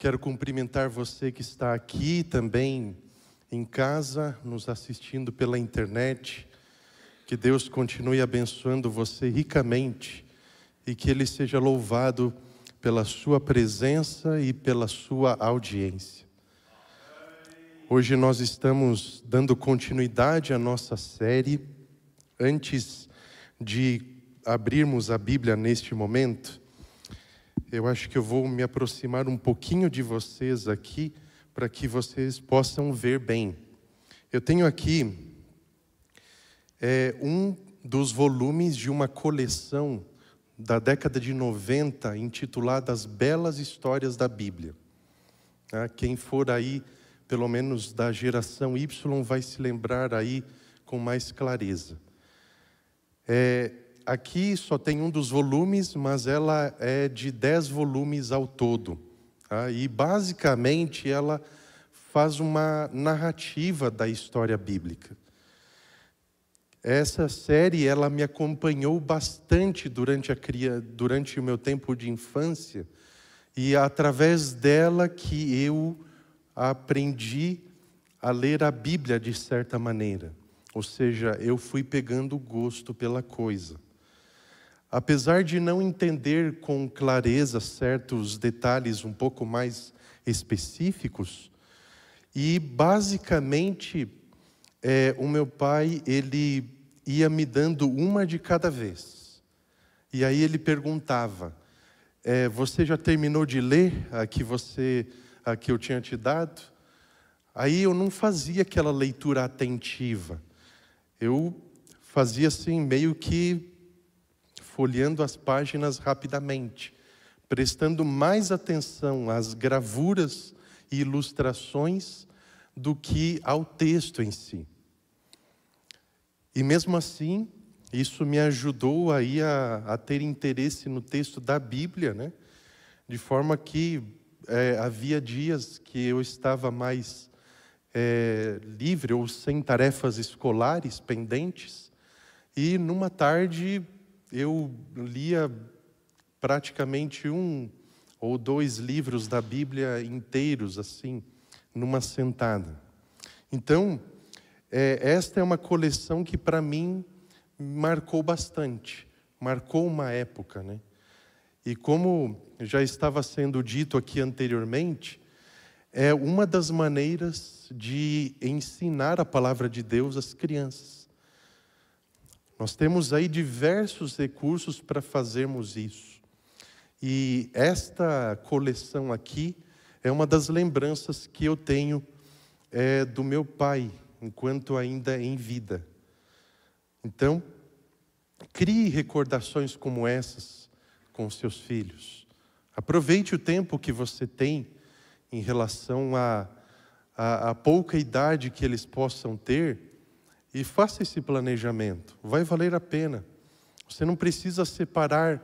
Quero cumprimentar você que está aqui também em casa, nos assistindo pela internet. Que Deus continue abençoando você ricamente e que Ele seja louvado pela sua presença e pela sua audiência. Hoje nós estamos dando continuidade à nossa série. Antes de abrirmos a Bíblia neste momento, eu acho que eu vou me aproximar um pouquinho de vocês aqui, para que vocês possam ver bem. Eu tenho aqui um dos volumes de uma coleção da década de 90, intitulada As Belas Histórias da Bíblia. Quem for aí, pelo menos da geração Y, vai se lembrar aí com mais clareza. Aqui só tem um dos volumes, mas ela é de 10 volumes ao todo. E basicamente ela faz uma narrativa da história bíblica. Essa série ela me acompanhou bastante durante o meu tempo de infância, e através dela que eu aprendi a ler a Bíblia de certa maneira. Ou seja, eu fui pegando gosto pela coisa. Apesar de não entender com clareza certos detalhes um pouco mais específicos, e basicamente o meu pai, ele ia me dando uma de cada vez. E aí ele perguntava, você já terminou de ler a que eu tinha te dado? Aí eu não fazia aquela leitura atentiva. Eu fazia assim, meio que folheando as páginas rapidamente, prestando mais atenção às gravuras e ilustrações do que ao texto em si. E mesmo assim, isso me ajudou aí a ter interesse no texto da Bíblia, né? De forma que havia dias que eu estava mais livre ou sem tarefas escolares pendentes, e numa tarde eu lia praticamente 1 ou 2 livros da Bíblia inteiros, assim, numa sentada. Então, esta é uma coleção que para mim marcou bastante, marcou uma época, né? E como já estava sendo dito aqui anteriormente, é uma das maneiras de ensinar a palavra de Deus às crianças. Nós temos aí diversos recursos para fazermos isso. E esta coleção aqui é uma das lembranças que eu tenho do meu pai, enquanto ainda em vida. Então, crie recordações como essas com seus filhos. Aproveite o tempo que você tem em relação à pouca idade que eles possam ter, e faça esse planejamento. Vai valer a pena. Você não precisa separar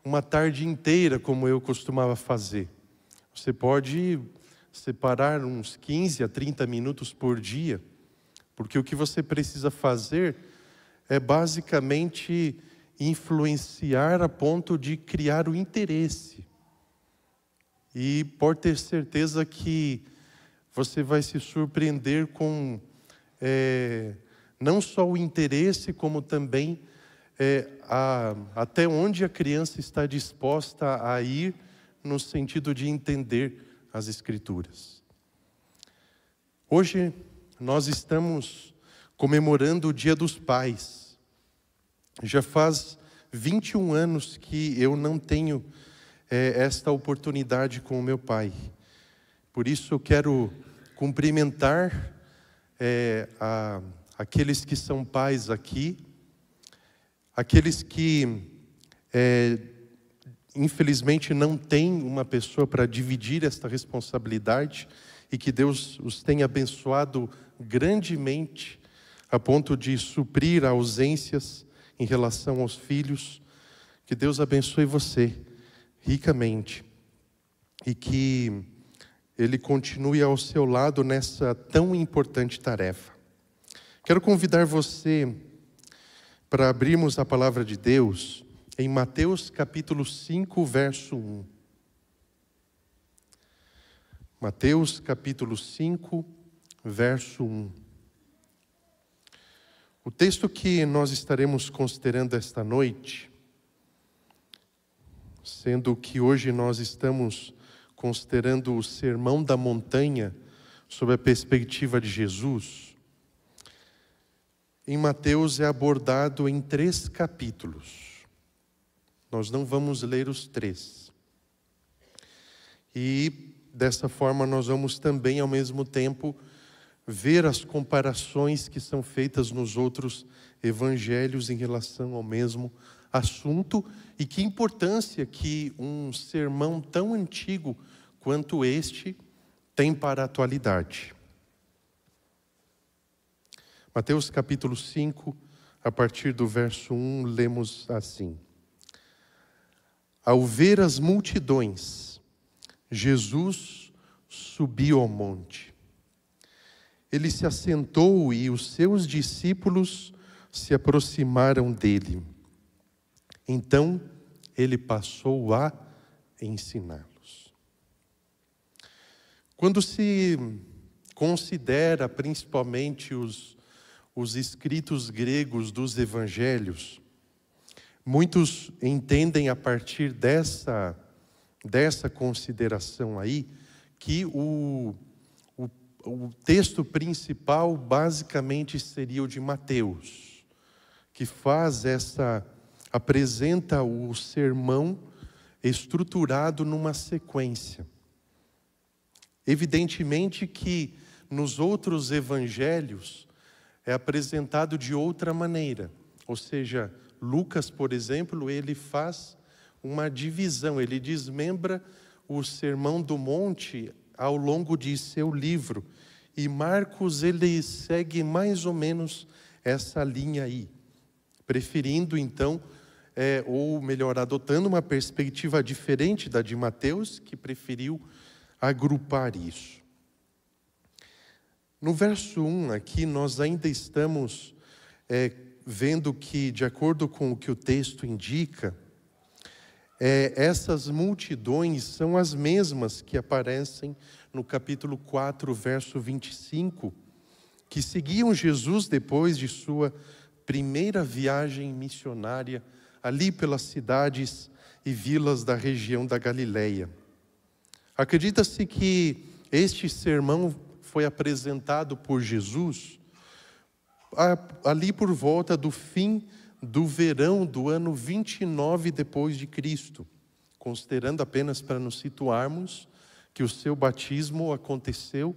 uma tarde inteira, como eu costumava fazer. Você pode separar uns 15 a 30 minutos por dia, porque o que você precisa fazer é basicamente influenciar a ponto de criar o interesse. E pode ter certeza que você vai se surpreender com não só o interesse, como também até onde a criança está disposta a ir no sentido de entender as Escrituras. Hoje nós estamos comemorando o Dia dos Pais. Já faz 21 anos que eu não tenho esta oportunidade com o meu pai. Por isso eu quero cumprimentar aqueles que são pais aqui, aqueles que infelizmente não têm uma pessoa para dividir esta responsabilidade, e que Deus os tenha abençoado grandemente a ponto de suprir ausências em relação aos filhos. Que Deus abençoe você ricamente e que Ele continue ao seu lado nessa tão importante tarefa. Quero convidar você para abrirmos a palavra de Deus em Mateus capítulo 5, verso 1. Mateus capítulo 5, verso 1. O texto que nós estaremos considerando esta noite, sendo que hoje nós estamos considerando o Sermão da Montanha sob a perspectiva de Jesus, em Mateus é abordado em 3 capítulos. Nós não vamos ler os 3. E dessa forma nós vamos também, ao mesmo tempo, ver as comparações que são feitas nos outros evangelhos em relação ao mesmo assunto e que importância que um sermão tão antigo quanto este tem para a atualidade. Mateus capítulo 5, a partir do verso 1, lemos assim: Ao ver as multidões, Jesus subiu ao monte. Ele se assentou e os seus discípulos se aproximaram dele. Então, ele passou a ensiná-los. Quando se considera principalmente os escritos gregos dos evangelhos, muitos entendem a partir dessa consideração aí, que o texto principal basicamente seria o de Mateus, que apresenta o sermão estruturado numa sequência. Evidentemente que nos outros evangelhos é apresentado de outra maneira, ou seja, Lucas, por exemplo, ele faz uma divisão, ele desmembra o Sermão do Monte ao longo de seu livro. E Marcos, ele segue mais ou menos essa linha aí, preferindo então, ou melhor, adotando uma perspectiva diferente da de Mateus, que preferiu agrupar isso. No verso 1 aqui, nós ainda estamos vendo que, de acordo com o que o texto indica, essas multidões são as mesmas que aparecem no capítulo 4, verso 25, que seguiam Jesus depois de sua primeira viagem missionária, ali pelas cidades e vilas da região da Galileia. Acredita-se que este sermão foi apresentado por Jesus ali por volta do fim do verão do ano 29 depois de Cristo, considerando apenas para nos situarmos que o seu batismo aconteceu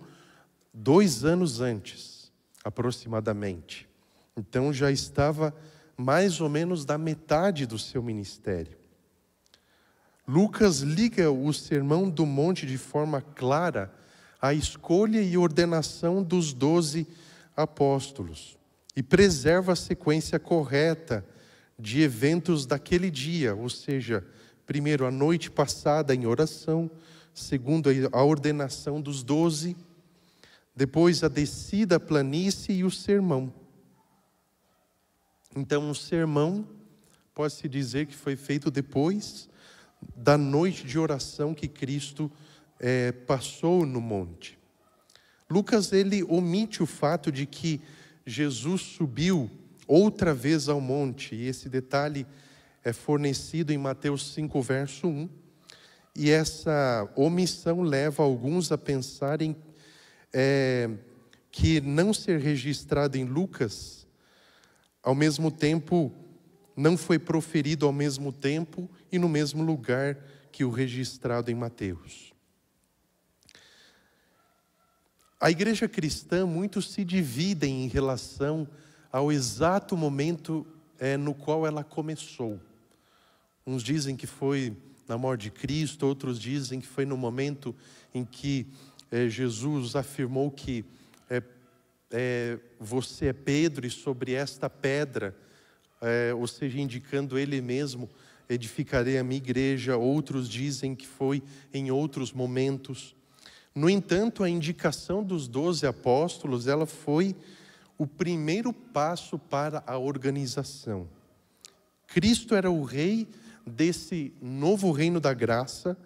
2 anos antes, aproximadamente. Então já estava mais ou menos da metade do seu ministério. Lucas liga o Sermão do Monte de forma clara à escolha e ordenação dos 12 apóstolos e preserva a sequência correta de eventos daquele dia, ou seja, primeiro a noite passada em oração, segundo a ordenação dos 12, depois a descida à planície e o sermão. Então o sermão pode-se dizer que foi feito depois da noite de oração que Cristo passou no monte. Lucas, ele omite o fato de que Jesus subiu outra vez ao monte, e esse detalhe é fornecido em Mateus 5, verso 1, e essa omissão leva alguns a pensarem que não ser registrado em Lucas, ao mesmo tempo, não foi proferido ao mesmo tempo e no mesmo lugar que o registrado em Mateus. A igreja cristã, muitos se dividem em relação ao exato momento no qual ela começou. Uns dizem que foi na morte de Cristo, outros dizem que foi no momento em que Jesus afirmou que você é Pedro e sobre esta pedra, ou seja, indicando ele mesmo, edificarei a minha igreja. Outros dizem que foi em outros momentos. No entanto, a indicação dos 12 apóstolos, ela foi o primeiro passo para a organização. Cristo era o rei desse novo reino da graça,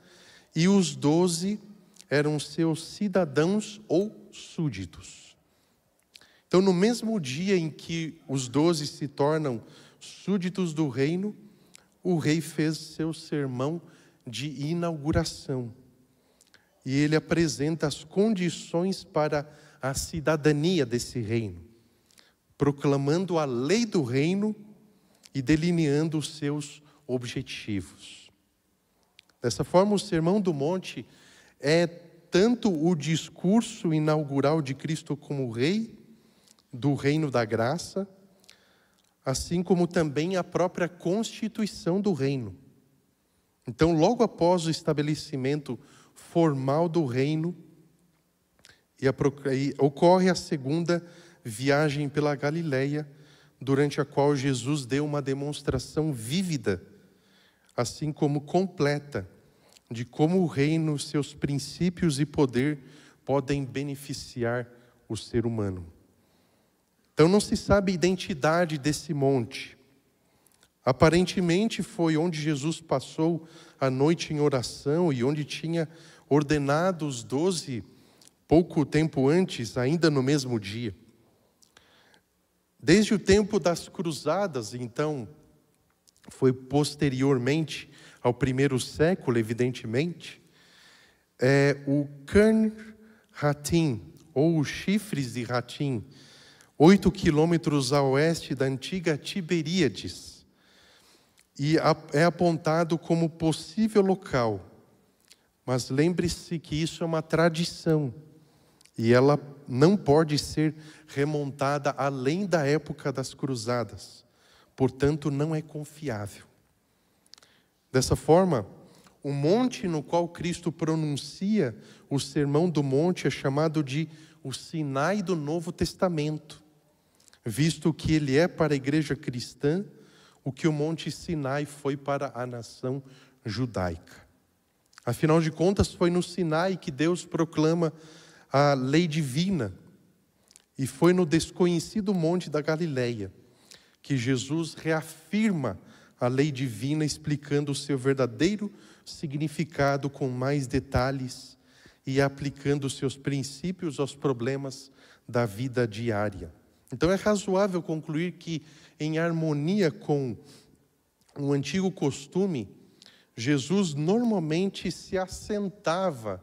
e os 12 eram seus cidadãos ou súditos. Então, no mesmo dia em que os 12 se tornam súditos do reino, o rei fez seu sermão de inauguração. E ele apresenta as condições para a cidadania desse reino, proclamando a lei do reino e delineando os seus objetivos. Dessa forma, o Sermão do Monte é tanto o discurso inaugural de Cristo como rei do reino da graça, assim como também a própria constituição do reino. Então, logo após o estabelecimento formal do reino, ocorre a segunda viagem pela Galileia, durante a qual Jesus deu uma demonstração vívida, assim como completa, de como o reino, seus princípios e poder podem beneficiar o ser humano. Então não se sabe a identidade desse monte. Aparentemente foi onde Jesus passou a noite em oração e onde tinha ordenado os 12 pouco tempo antes, ainda no mesmo dia. Desde o tempo das cruzadas, então, foi posteriormente ao primeiro século, evidentemente, o Qurn Hatim, ou os chifres de Hatim, 8 quilômetros a oeste da antiga Tiberíades, e é apontado como possível local. Mas lembre-se que isso é uma tradição, e ela não pode ser remontada além da época das cruzadas. Portanto, não é confiável. Dessa forma, o monte no qual Cristo pronuncia o Sermão do Monte é chamado de o Sinai do Novo Testamento, visto que ele é para a igreja cristã o que o Monte Sinai foi para a nação judaica. Afinal de contas, foi no Sinai que Deus proclama a lei divina, e foi no desconhecido monte da Galileia que Jesus reafirma a lei divina, explicando o seu verdadeiro significado com mais detalhes e aplicando os seus princípios aos problemas da vida diária. Então é razoável concluir que, em harmonia com o antigo costume, Jesus normalmente se assentava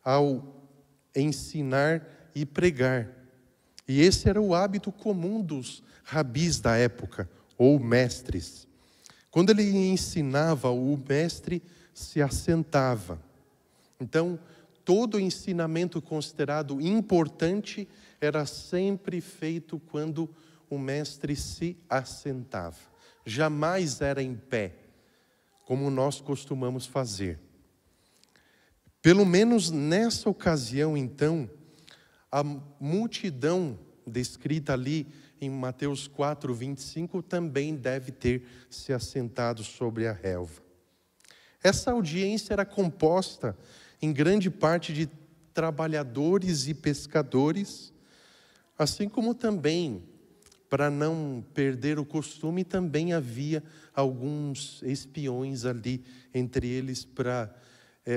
ao ensinar e pregar. E esse era o hábito comum dos rabis da época, ou mestres. Quando ele ensinava, o mestre se assentava. Então, todo ensinamento considerado importante era sempre feito quando o mestre se assentava. Jamais era em pé, como nós costumamos fazer. Pelo menos nessa ocasião, então, a multidão descrita ali em Mateus 4, 25, também deve ter se assentado sobre a relva. Essa audiência era composta em grande parte de trabalhadores e pescadores, assim como também, para não perder o costume, também havia alguns espiões ali entre eles para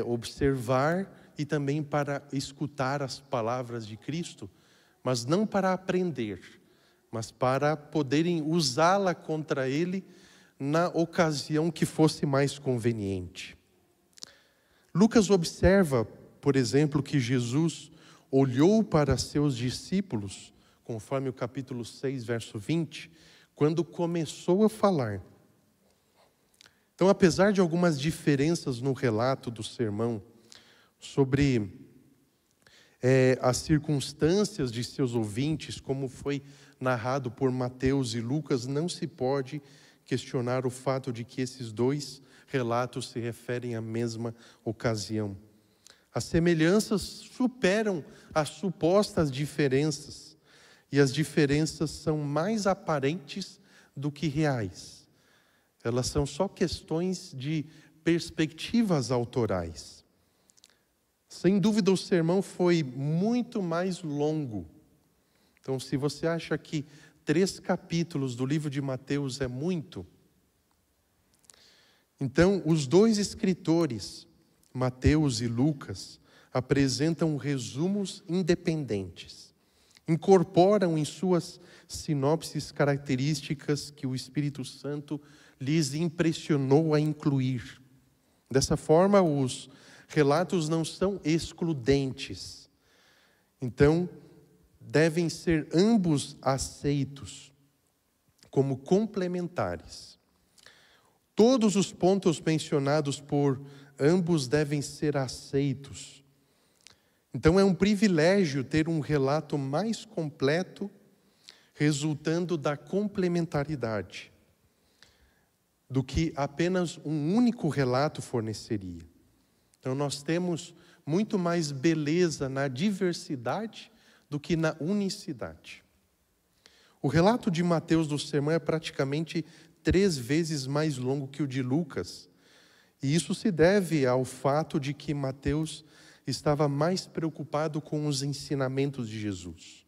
observar e também para escutar as palavras de Cristo, mas não para aprender, mas para poderem usá-la contra ele na ocasião que fosse mais conveniente. Lucas observa, por exemplo, que Jesus olhou para seus discípulos, conforme o capítulo 6, verso 20, quando começou a falar. Então, apesar de algumas diferenças no relato do sermão sobre as circunstâncias de seus ouvintes, como foi narrado por Mateus e Lucas, não se pode questionar o fato de que esses dois relatos se referem à mesma ocasião. As semelhanças superam as supostas diferenças, e as diferenças são mais aparentes do que reais. Elas são só questões de perspectivas autorais. Sem dúvida, o sermão foi muito mais longo. Então, se você acha que 3 capítulos do livro de Mateus é muito, então os 2 escritores, Mateus e Lucas, apresentam resumos independentes, incorporam em suas sinopses características que o Espírito Santo lhes impressionou a incluir. Dessa forma, os relatos não são excludentes. Então, devem ser ambos aceitos como complementares. Todos os pontos mencionados por ambos devem ser aceitos. Então, é um privilégio ter um relato mais completo, resultando da complementaridade, do que apenas um único relato forneceria. Então, nós temos muito mais beleza na diversidade do que na unicidade. O relato de Mateus do sermão é praticamente 3 vezes mais longo que o de Lucas. E isso se deve ao fato de que Mateus estava mais preocupado com os ensinamentos de Jesus.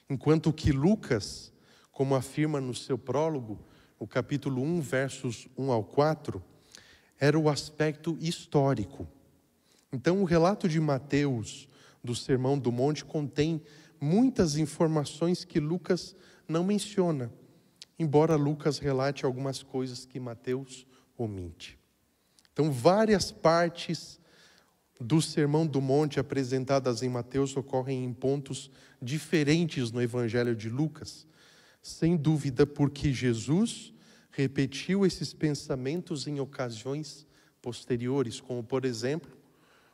Enquanto que Lucas, como afirma no seu prólogo, no capítulo 1, versos 1 ao 4, era o aspecto histórico. Então, o relato de Mateus do Sermão do Monte contém muitas informações que Lucas não menciona, embora Lucas relate algumas coisas que Mateus omite. Então, várias partes do Sermão do Monte apresentadas em Mateus ocorrem em pontos diferentes no Evangelho de Lucas, sem dúvida porque Jesus repetiu esses pensamentos em ocasiões posteriores, como, por exemplo,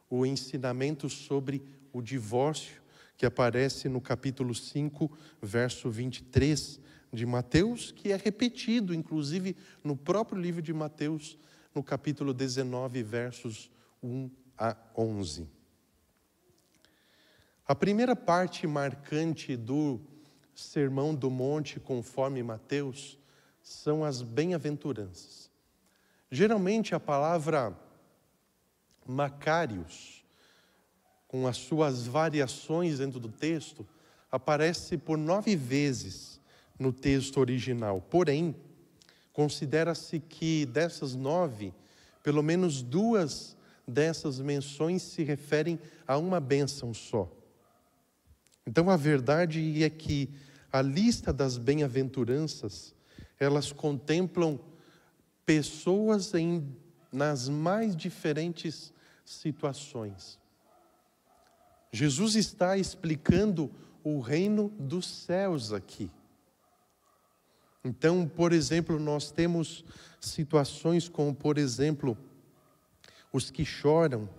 o ensinamento sobre o divórcio, que aparece no capítulo 5, verso 23 de Mateus, que é repetido, inclusive, no próprio livro de Mateus, no capítulo 19, versos 1 a 11. A primeira parte marcante do Sermão do Monte, conforme Mateus, são as bem-aventuranças. Geralmente a palavra Macários, com as suas variações dentro do texto, aparece por 9 vezes no texto original. Porém, considera-se que dessas 9, pelo menos 2 dessas menções se referem a uma bênção só. Então, a verdade é que a lista das bem-aventuranças, elas contemplam pessoas nas mais diferentes situações. Jesus está explicando o reino dos céus aqui. Então, por exemplo, nós temos situações como, por exemplo, os que choram,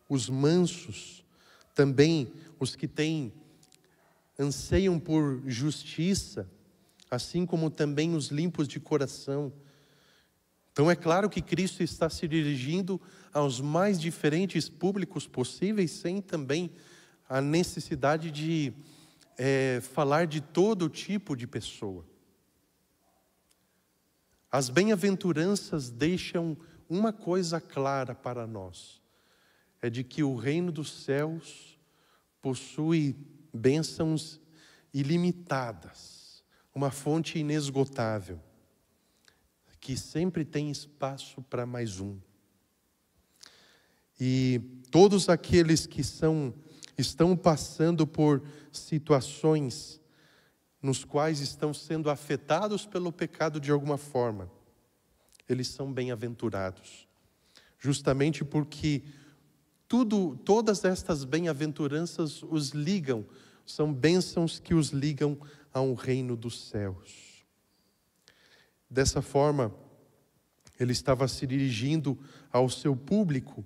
os mansos, também os que anseiam por justiça, assim como também os limpos de coração. Então é claro que Cristo está se dirigindo aos mais diferentes públicos possíveis, sem também a necessidade de falar de todo tipo de pessoa. As bem-aventuranças deixam uma coisa clara para nós, é de que o reino dos céus possui bênçãos ilimitadas, uma fonte inesgotável, que sempre tem espaço para mais um. E todos aqueles que estão passando por situações nos quais estão sendo afetados pelo pecado de alguma forma, eles são bem-aventurados, justamente porque todas estas bem-aventuranças os ligam, são bênçãos que os ligam ao reino dos céus. Dessa forma, ele estava se dirigindo ao seu público.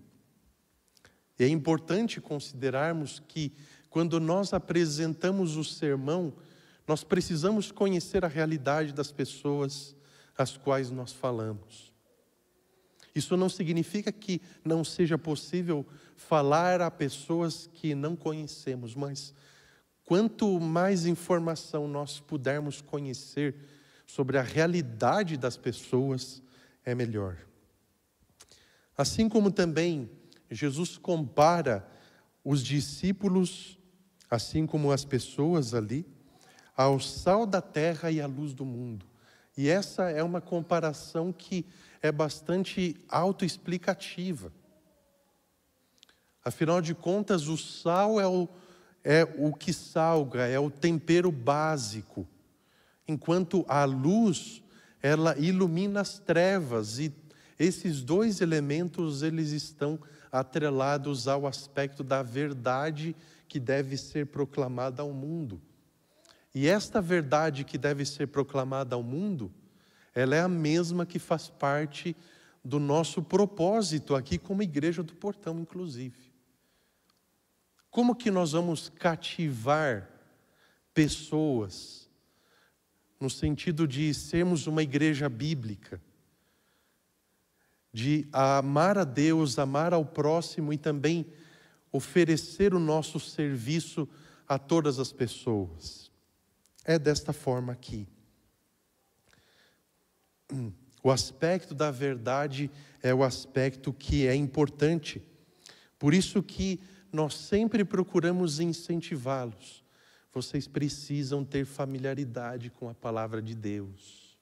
E é importante considerarmos que, quando nós apresentamos o sermão, nós precisamos conhecer a realidade das pessoas às quais nós falamos. Isso não significa que não seja possível falar a pessoas que não conhecemos, mas quanto mais informação nós pudermos conhecer sobre a realidade das pessoas, é melhor. Assim como também Jesus compara os discípulos, assim como as pessoas ali, ao sal da terra e à luz do mundo. E essa é uma comparação que é bastante autoexplicativa. Afinal de contas, o sal é o que salga, é o tempero básico. Enquanto a luz, ela ilumina as trevas. E esses dois elementos, eles estão atrelados ao aspecto da verdade que deve ser proclamada ao mundo. E esta verdade que deve ser proclamada ao mundo, ela é a mesma que faz parte do nosso propósito aqui como Igreja do Portão, inclusive. Como que nós vamos cativar pessoas no sentido de sermos uma igreja bíblica, de amar a Deus, amar ao próximo e também oferecer o nosso serviço a todas as pessoas? É desta forma aqui. O aspecto da verdade é o aspecto que é importante. Por isso que nós sempre procuramos incentivá-los. Vocês precisam ter familiaridade com a palavra de Deus.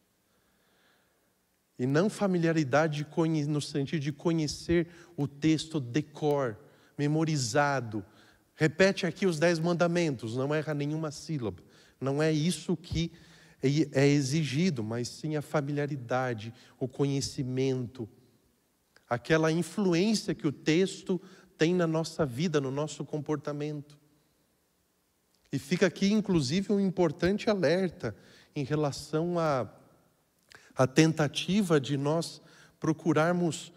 E não familiaridade no sentido de conhecer o texto de cor, memorizado. Repete aqui os 10 mandamentos, não erra nenhuma sílaba. Não é isso que é exigido, mas sim a familiaridade, o conhecimento, aquela influência que o texto tem na nossa vida, no nosso comportamento. E fica aqui, inclusive, um importante alerta em relação à tentativa de nós procurarmos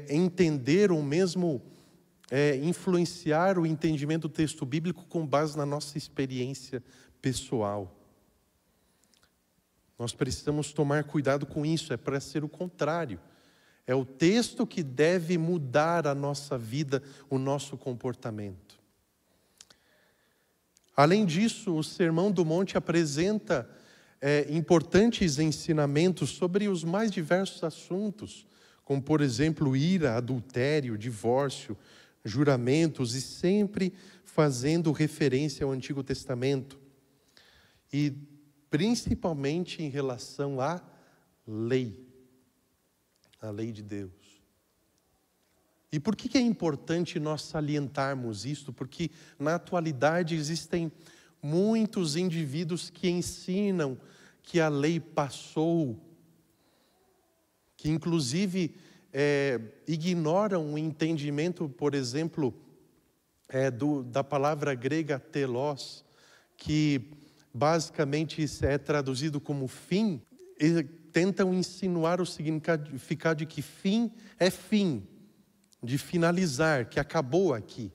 entender ou mesmo influenciar o entendimento do texto bíblico com base na nossa experiência pessoal. Nós precisamos tomar cuidado com isso, é para ser o contrário. É o texto que deve mudar a nossa vida, o nosso comportamento. Além disso, o Sermão do Monte apresenta importantes ensinamentos sobre os mais diversos assuntos, como, por exemplo, ira, adultério, divórcio, juramentos, e sempre fazendo referência ao Antigo Testamento. E principalmente em relação à lei. A lei de Deus. E por que é importante nós salientarmos isto? Porque na atualidade existem muitos indivíduos que ensinam que a lei passou, que inclusive ignoram o entendimento, por exemplo, da palavra grega telos, que basicamente é traduzido como fim, e tentam insinuar o significado de que fim é fim, de finalizar, que acabou aqui.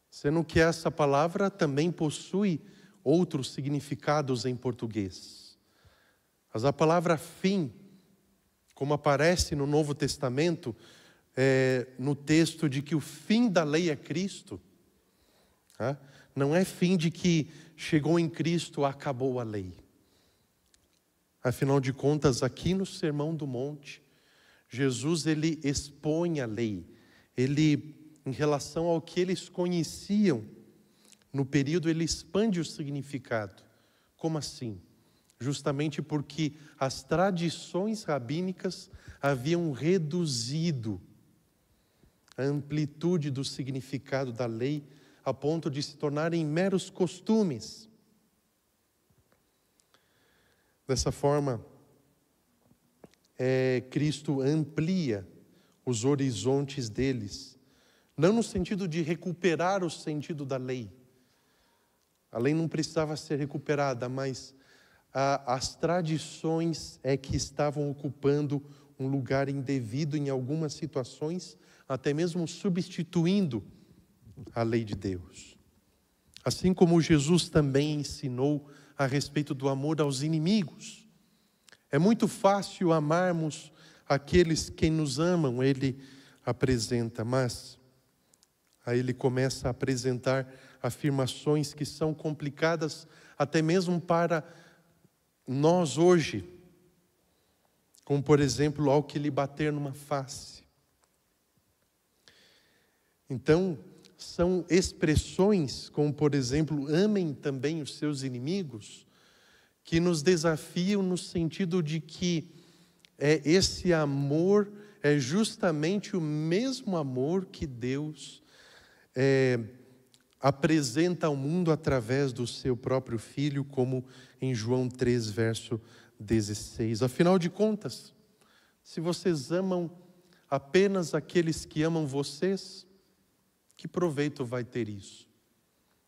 Sendo que essa palavra também possui outros significados em português. Mas a palavra fim, como aparece no Novo Testamento, no texto de que o fim da lei é Cristo, não é fim de que chegou em Cristo, acabou a lei. Afinal de contas, aqui no Sermão do Monte, Jesus ele expõe a lei. Ele, em relação ao que eles conheciam no período, ele expande o significado. Como assim? Justamente porque as tradições rabínicas haviam reduzido a amplitude do significado da lei a ponto de se tornarem meros costumes. Dessa forma, Cristo amplia os horizontes deles, não no sentido de recuperar o sentido da lei. A lei não precisava ser recuperada, mas as tradições que estavam ocupando um lugar indevido em algumas situações, até mesmo substituindo a lei de Deus. Assim como Jesus também ensinou a respeito do amor aos inimigos. É muito fácil amarmos aqueles que nos amam, ele apresenta, mas aí ele começa a apresentar afirmações que são complicadas até mesmo para nós hoje, como por exemplo, ao que lhe bater numa face. Então, são expressões como, por exemplo, amem também os seus inimigos, que nos desafiam no sentido de que esse amor, é justamente o mesmo amor que Deus apresenta ao mundo através do seu próprio Filho, como em João 3, verso 16. Afinal de contas, se vocês amam apenas aqueles que amam vocês, que proveito vai ter isso?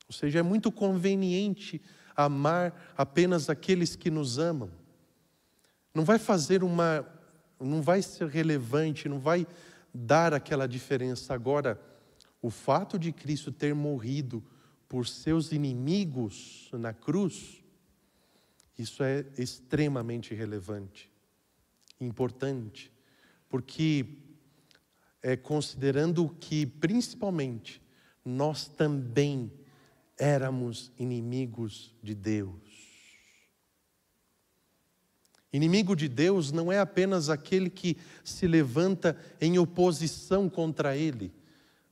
Ou seja, é muito conveniente amar apenas aqueles que nos amam. Não vai ser relevante, não vai dar aquela diferença. Agora, o fato de Cristo ter morrido por seus inimigos na cruz, isso é extremamente relevante, importante, porque considerando que, principalmente, nós também éramos inimigos de Deus. Inimigo de Deus não é apenas aquele que se levanta em oposição contra Ele,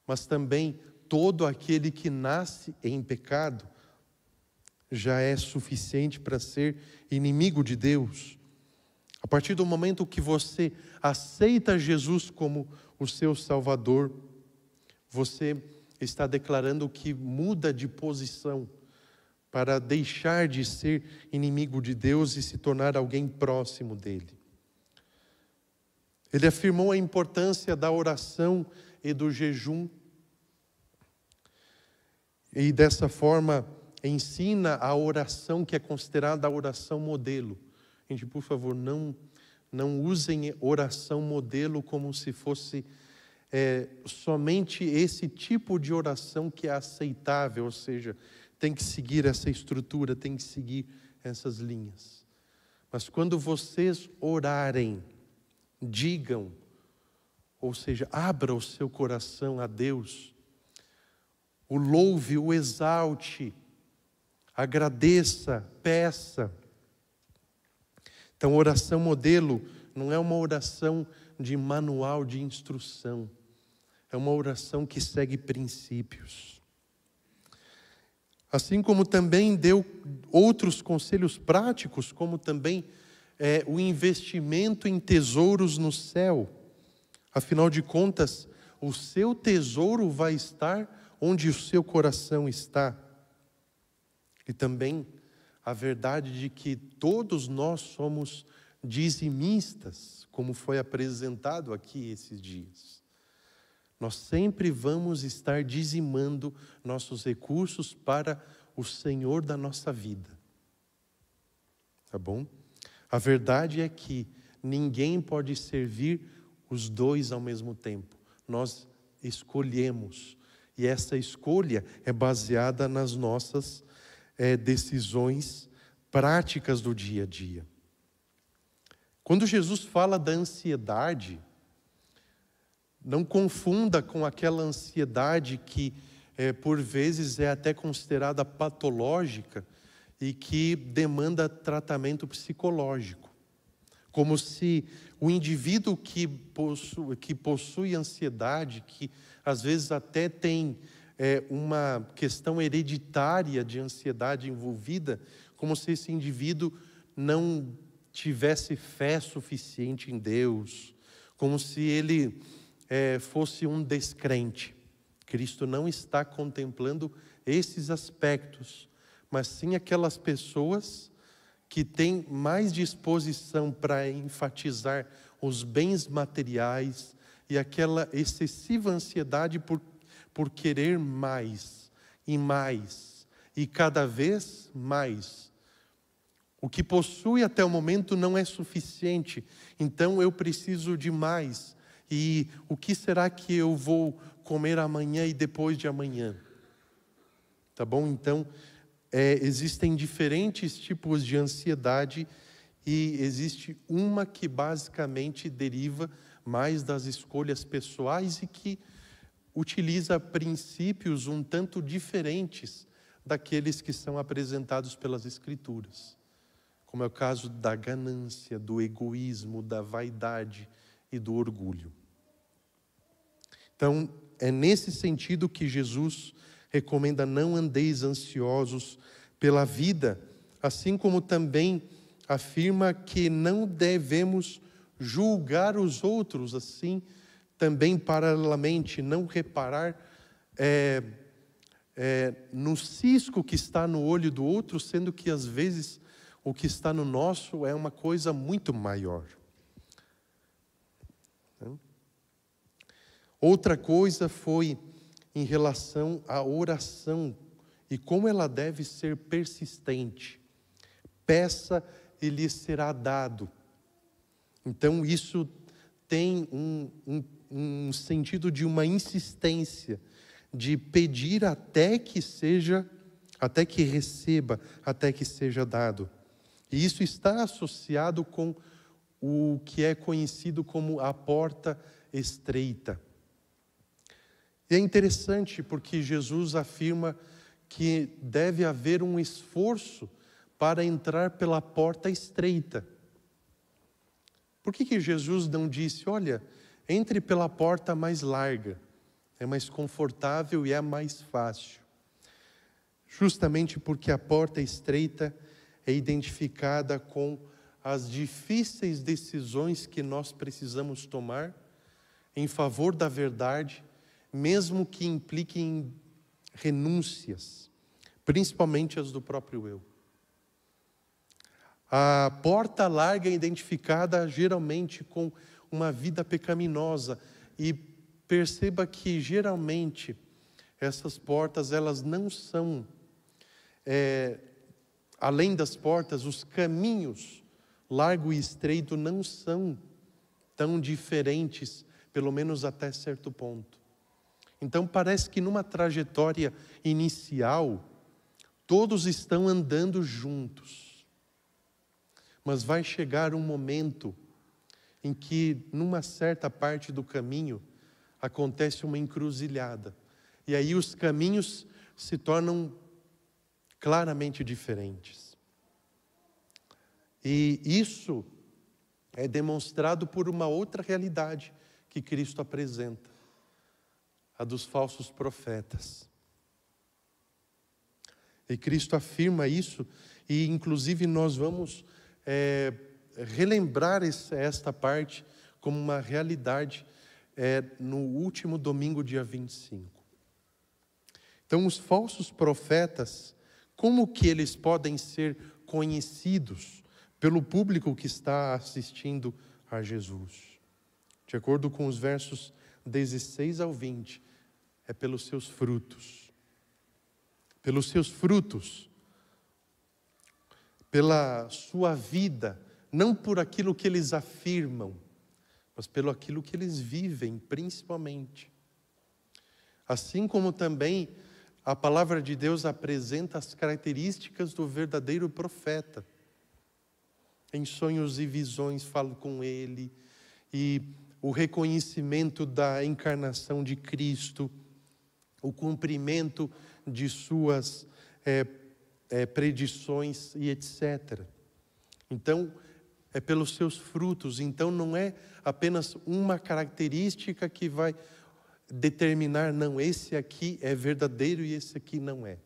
mas também todo aquele que nasce em pecado já é suficiente para ser inimigo de Deus. A partir do momento que você aceita Jesus como o seu Salvador, você está declarando que muda de posição para deixar de ser inimigo de Deus e se tornar alguém próximo dele. Ele afirmou a importância da oração e do jejum, e dessa forma ensina a oração que é considerada a oração modelo. Gente, por favor, não usem oração modelo como se fosse somente esse tipo de oração que é aceitável, ou seja, tem que seguir essa estrutura, tem que seguir essas linhas. Mas quando vocês orarem, digam, ou seja, abra o seu coração a Deus, o louve, o exalte, agradeça, peça. Então, oração modelo não é uma oração de manual de instrução, é uma oração que segue princípios. Assim como também deu outros conselhos práticos, como também o investimento em tesouros no céu. Afinal de contas, o seu tesouro vai estar onde o seu coração está. E também a verdade de que todos nós somos dizimistas, como foi apresentado aqui esses dias. Nós sempre vamos estar dizimando nossos recursos para o Senhor da nossa vida. Tá bom? A verdade é que ninguém pode servir os dois ao mesmo tempo. Nós escolhemos. E essa escolha é baseada nas nossas decisões práticas do dia a dia. Quando Jesus fala da ansiedade, não confunda com aquela ansiedade que, por vezes, é até considerada patológica e que demanda tratamento psicológico. Como se o indivíduo que possui ansiedade, que às vezes até tem uma questão hereditária de ansiedade envolvida, como se esse indivíduo não tivesse fé suficiente em Deus, como se ele fosse um descrente. Cristo não está contemplando esses aspectos, mas sim aquelas pessoas que têm mais disposição para enfatizar os bens materiais e aquela excessiva ansiedade por querer mais e cada vez mais. O que possui até o momento não é suficiente, então eu preciso de mais. E o que será que eu vou comer amanhã e depois de amanhã? Tá bom? Então, existem diferentes tipos de ansiedade e existe uma que basicamente deriva mais das escolhas pessoais e que utiliza princípios um tanto diferentes daqueles que são apresentados pelas Escrituras. Como é o caso da ganância, do egoísmo, da vaidade e do orgulho. Então, é nesse sentido que Jesus recomenda: não andeis ansiosos pela vida, assim como também afirma que não devemos julgar os outros assim, também paralelamente, não reparar no cisco que está no olho do outro, sendo que às vezes o que está no nosso é uma coisa muito maior. Outra coisa foi em relação à oração e como ela deve ser persistente. Peça e lhe será dado. Então isso tem um sentido de uma insistência, de pedir até que receba, até que seja dado. E isso está associado com o que é conhecido como a porta estreita. E é interessante porque Jesus afirma que deve haver um esforço para entrar pela porta estreita. Por que Jesus não disse, olha, entre pela porta mais larga, é mais confortável e é mais fácil? Justamente porque a porta estreita é identificada com as difíceis decisões que nós precisamos tomar em favor da verdade, mesmo que impliquem renúncias, principalmente as do próprio eu. A porta larga é identificada geralmente com uma vida pecaminosa, e perceba que geralmente essas portas, elas não são, além das portas, os caminhos largo e estreito não são tão diferentes, pelo menos até certo ponto. Então parece que numa trajetória inicial, todos estão andando juntos. Mas vai chegar um momento em que, numa certa parte do caminho, acontece uma encruzilhada. E aí os caminhos se tornam claramente diferentes. E isso é demonstrado por uma outra realidade que Cristo apresenta, a dos falsos profetas. E Cristo afirma isso, e inclusive nós vamos relembrar esta parte como uma realidade no último domingo, dia 25. Então, os falsos profetas, como que eles podem ser conhecidos pelo público que está assistindo a Jesus? De acordo com os versos 16 ao 20, é pelos seus frutos. Pelos seus frutos. Pela sua vida, não por aquilo que eles afirmam, mas pelo aquilo que eles vivem, principalmente. Assim como também a palavra de Deus apresenta as características do verdadeiro profeta. Em sonhos e visões falo com ele, e o reconhecimento da encarnação de Cristo, o cumprimento de suas predições e etc. Então, é pelos seus frutos. Então, não é apenas uma característica que vai determinar, não, esse aqui é verdadeiro e esse aqui não é.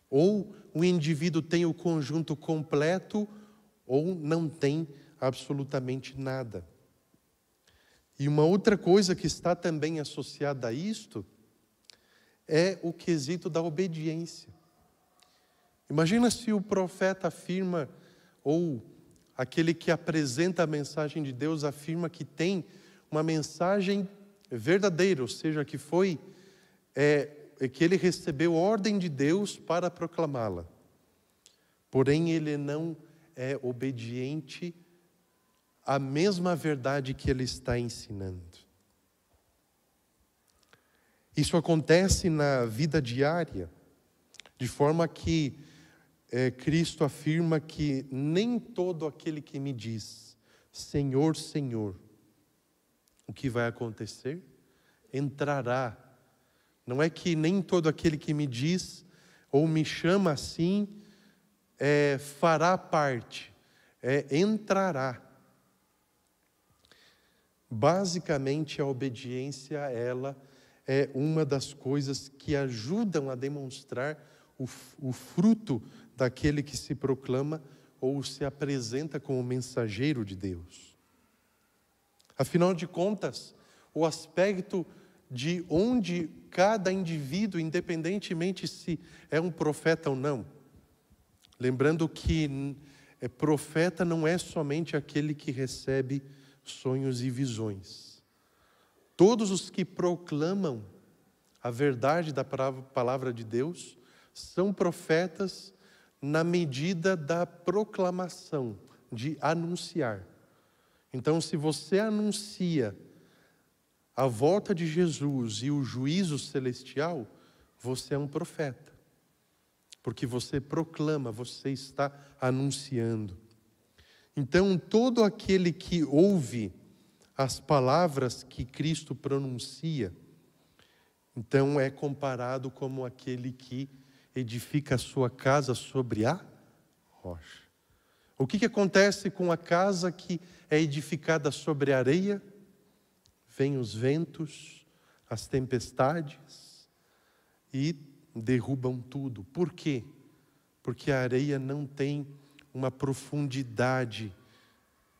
Ou o indivíduo tem o conjunto completo, ou não tem absolutamente nada. E uma outra coisa que está também associada a isto é o quesito da obediência. Imagina se o profeta afirma, ou aquele que apresenta a mensagem de Deus afirma que tem uma mensagem verdadeira, ou seja, que que ele recebeu ordem de Deus para proclamá-la. Porém, ele não é obediente à mesma verdade que ele está ensinando. Isso acontece na vida diária, de forma que Cristo afirma que nem todo aquele que me diz, Senhor, Senhor, o que vai acontecer? Entrará. Não é que nem todo aquele que me diz, ou me chama assim, fará parte, entrará. Basicamente, a obediência, ela é uma das coisas que ajudam a demonstrar o fruto daquele que se proclama ou se apresenta como mensageiro de Deus. Afinal de contas, o aspecto de onde cada indivíduo, independentemente se é um profeta ou não. Lembrando que profeta não é somente aquele que recebe sonhos e visões. Todos os que proclamam a verdade da palavra de Deus são profetas na medida da proclamação, de anunciar. Então, se você anuncia a volta de Jesus e o juízo celestial, você é um profeta. Porque você proclama, você está anunciando. Então, todo aquele que ouve as palavras que Cristo pronuncia, então é comparado como aquele que edifica a sua casa sobre a rocha. O que acontece com a casa que é edificada sobre a areia? Vêm os ventos, as tempestades e derrubam tudo. Por quê? Porque a areia não tem uma profundidade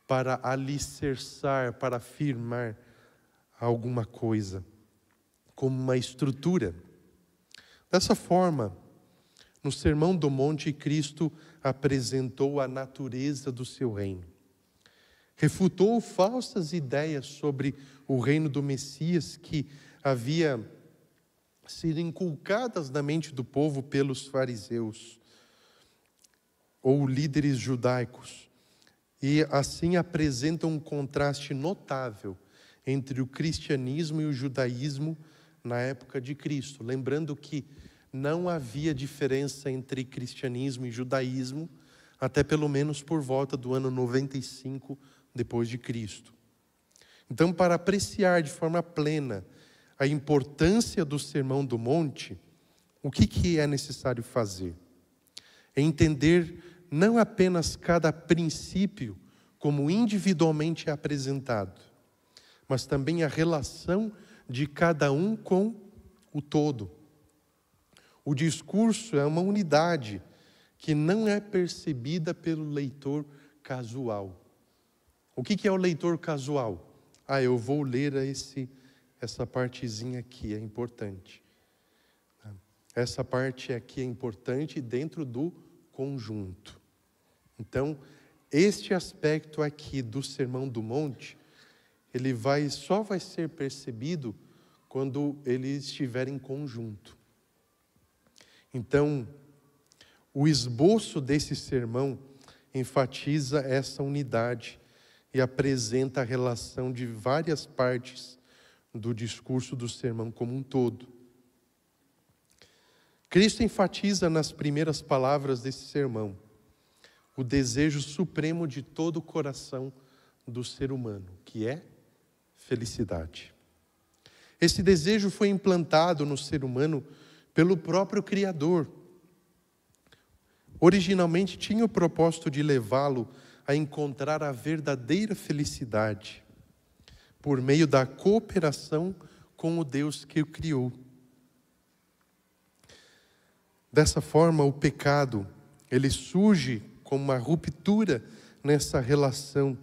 para alicerçar, para firmar alguma coisa, como uma estrutura. Dessa forma, no Sermão do Monte, Cristo apresentou a natureza do seu reino. Refutou falsas ideias sobre o reino do Messias que havia sido inculcadas na mente do povo pelos fariseus ou líderes judaicos. E assim apresenta um contraste notável entre o cristianismo e o judaísmo na época de Cristo. Lembrando que não havia diferença entre cristianismo e judaísmo, até pelo menos por volta do ano 95 depois de Cristo. Então, para apreciar de forma plena a importância do Sermão do Monte, o que é necessário fazer? É entender não apenas cada princípio como individualmente é apresentado, mas também a relação de cada um com o todo. O discurso é uma unidade que não é percebida pelo leitor casual. O que é o leitor casual? Eu vou ler essa partezinha aqui, é importante. Essa parte aqui é importante dentro do conjunto. Então, este aspecto aqui do Sermão do Monte, ele só vai ser percebido quando ele estiver em conjunto. Então, o esboço desse sermão enfatiza essa unidade e apresenta a relação de várias partes do discurso do sermão como um todo. Cristo enfatiza nas primeiras palavras desse sermão o desejo supremo de todo o coração do ser humano, que é felicidade. Esse desejo foi implantado no ser humano pelo próprio Criador. Originalmente tinha o propósito de levá-lo a encontrar a verdadeira felicidade por meio da cooperação com o Deus que o criou. Dessa forma, o pecado, ele surge como uma ruptura nessa relação.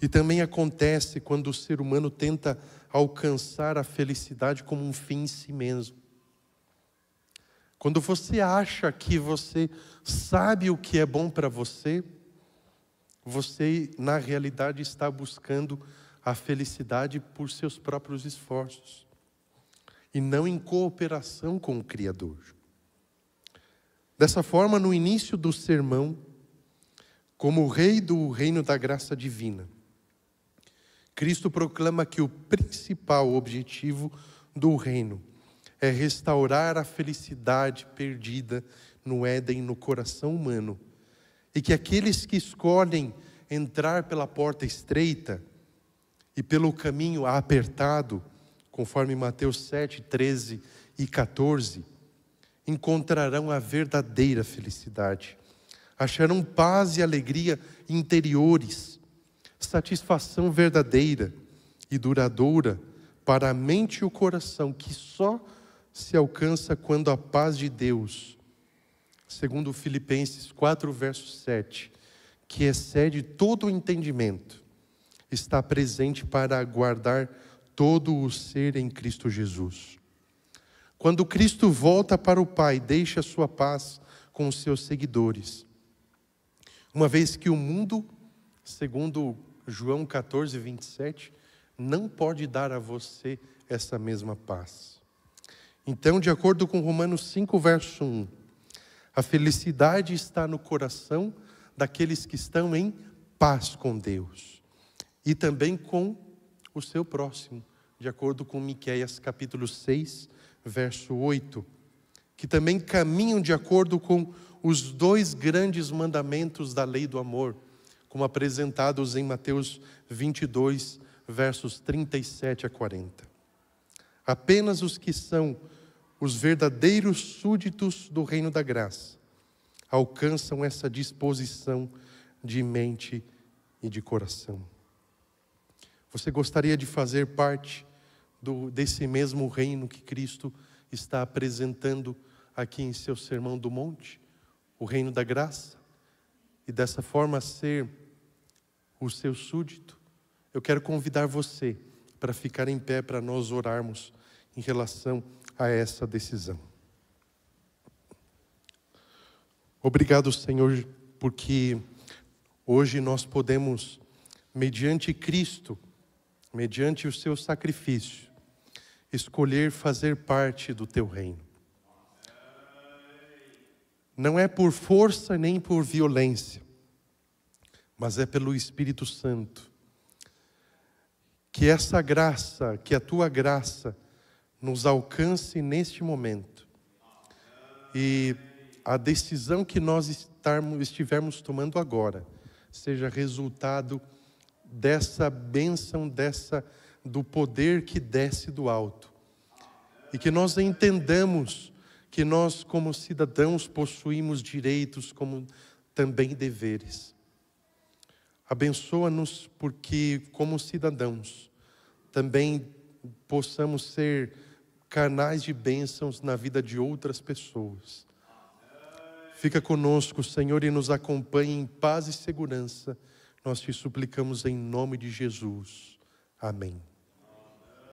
E também acontece quando o ser humano tenta alcançar a felicidade como um fim em si mesmo. Quando você acha que você sabe o que é bom para você, você na realidade está buscando a felicidade por seus próprios esforços e não em cooperação com o Criador. Dessa forma, no início do sermão, como rei do reino da graça divina, Cristo proclama que o principal objetivo do reino é restaurar a felicidade perdida no Éden, no coração humano, e que aqueles que escolhem entrar pela porta estreita e pelo caminho apertado, conforme Mateus 7, 13 e 14, encontrarão a verdadeira felicidade, acharão paz e alegria interiores, satisfação verdadeira e duradoura para a mente e o coração, que só se alcança quando a paz de Deus, segundo Filipenses 4, verso 7, que excede todo o entendimento, está presente para guardar todo o ser em Cristo Jesus. Quando Cristo volta para o Pai, deixa a sua paz com os seus seguidores. Uma vez que o mundo, segundo João 14, 27, não pode dar a você essa mesma paz. Então, de acordo com Romanos 5, verso 1, a felicidade está no coração daqueles que estão em paz com Deus e também com o seu próximo, de acordo com Miqueias capítulo 6, verso 8, que também caminham de acordo com os 2 grandes mandamentos da lei do amor, como apresentados em Mateus 22, versos 37 a 40. Apenas os que são os verdadeiros súditos do reino da graça alcançam essa disposição de mente e de coração. Você gostaria de fazer parte desse mesmo reino que Cristo está apresentando aqui em seu Sermão do Monte? O reino da graça? E dessa forma ser o seu súdito? Eu quero convidar você para ficar em pé para nós orarmos em relação a essa decisão. Obrigado, Senhor, porque hoje nós podemos, mediante Cristo, mediante o seu sacrifício, escolher fazer parte do teu reino. Não é por força nem por violência, mas é pelo Espírito Santo. Que essa graça, que a tua graça nos alcance neste momento. E a decisão que nós estivermos tomando agora seja resultado dessa bênção, do poder que desce do alto. E que nós entendamos que nós, como cidadãos, possuímos direitos como também deveres. Abençoa-nos porque, como cidadãos, também possamos ser canais de bênçãos na vida de outras pessoas. Fica conosco, Senhor, e nos acompanhe em paz e segurança. Nós te suplicamos em nome de Jesus. Amém.